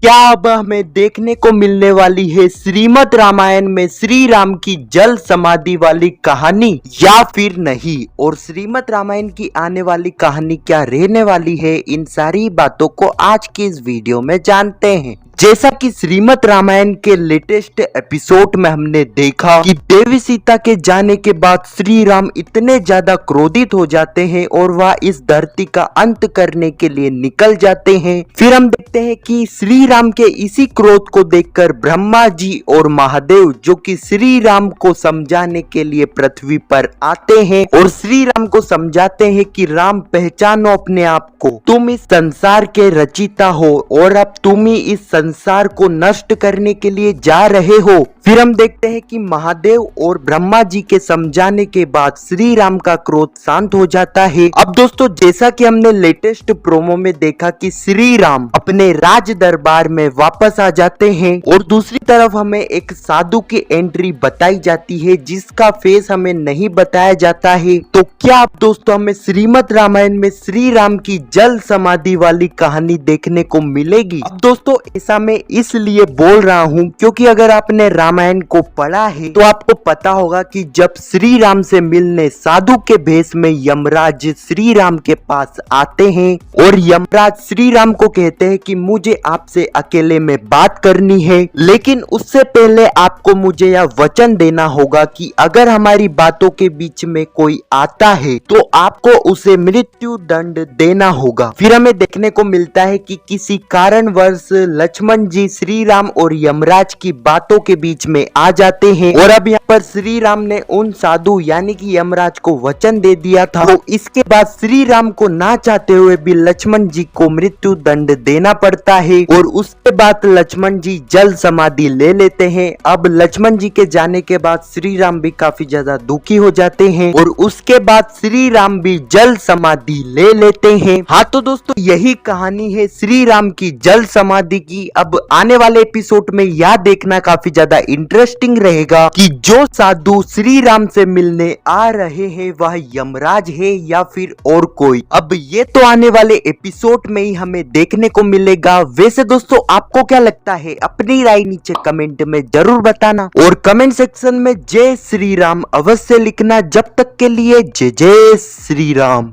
क्या अब हमें देखने को मिलने वाली है श्रीमद् रामायण में श्री राम की जल समाधि वाली कहानी या फिर नहीं, और श्रीमद् रामायण की आने वाली कहानी क्या रहने वाली है, इन सारी बातों को आज की इस वीडियो में जानते हैं। जैसा कि श्रीमद् रामायण के लेटेस्ट एपिसोड में हमने देखा कि देवी सीता के जाने के बाद श्री राम इतने ज्यादा क्रोधित हो जाते हैं और वह इस धरती का अंत करने के लिए निकल जाते हैं। फिर हम देखते हैं कि श्री राम के इसी क्रोध को देखकर ब्रह्मा जी और महादेव, जो कि श्री राम को समझाने के लिए पृथ्वी पर आते हैं और श्री राम को समझाते हैं कि राम, पहचानो अपने आप को, तुम इस संसार के रचिता हो और अब तुम ही इस संसार को नष्ट करने के लिए जा रहे हो। फिर हम देखते हैं कि महादेव और ब्रह्मा जी के समझाने के बाद श्री राम का क्रोध शांत हो जाता है। अब दोस्तों, जैसा कि हमने लेटेस्ट प्रोमो में देखा कि श्री राम अपने राज दरबार में वापस आ जाते हैं और दूसरी तरफ हमें एक साधु की एंट्री बताई जाती है जिसका फेस हमें नहीं बताया जाता है। तो क्या अब दोस्तों हमें श्रीमद् रामायण में श्री राम की जल समाधि वाली कहानी देखने को मिलेगी? अब दोस्तों, ऐसा मैं इसलिए बोल रहा हूँ क्योंकि अगर आपने रामायण को पढ़ा है तो आपको पता होगा कि जब श्री राम से मिलने साधु के भेष में यमराज श्री राम के पास आते हैं और यमराज श्री राम को कहते हैं कि मुझे आपसे अकेले में बात करनी है, लेकिन उससे पहले आपको मुझे यह वचन देना होगा कि अगर हमारी बातों के बीच में कोई आता है तो आपको उसे मृत्यु दंड देना होगा। फिर हमें देखने को मिलता है कि किसी कारणवश लक्ष्मण जी श्री राम और यमराज की बातों के बीच में आ जाते हैं और अब यहाँ पर श्री राम ने उन साधु यानी कि यमराज को वचन दे दिया था, तो इसके बाद श्री राम को ना चाहते हुए भी लक्ष्मण जी को मृत्यु दंड देना पड़ता है और उसके बाद लक्ष्मण जी जल समाधि ले लेते हैं। अब लक्ष्मण जी के जाने के बाद श्री राम भी काफी ज्यादा दुखी हो जाते हैं और उसके बाद श्री राम भी जल समाधि ले लेते हैं। हाँ तो दोस्तों, यही कहानी है श्री राम की जल समाधि की। अब आने वाले एपिसोड में यह देखना काफी ज्यादा इंटरेस्टिंग रहेगा कि जो साधु श्री राम से मिलने आ रहे हैं वह यमराज है या फिर और कोई। अब ये तो आने वाले एपिसोड में ही हमें देखने को मिलेगा। वैसे दोस्तों, आपको क्या लगता है? अपनी राय नीचे कमेंट में जरूर बताना और कमेंट सेक्शन में जय श्री राम अवश्य लिखना। जब तक के लिए जय जय श्री राम।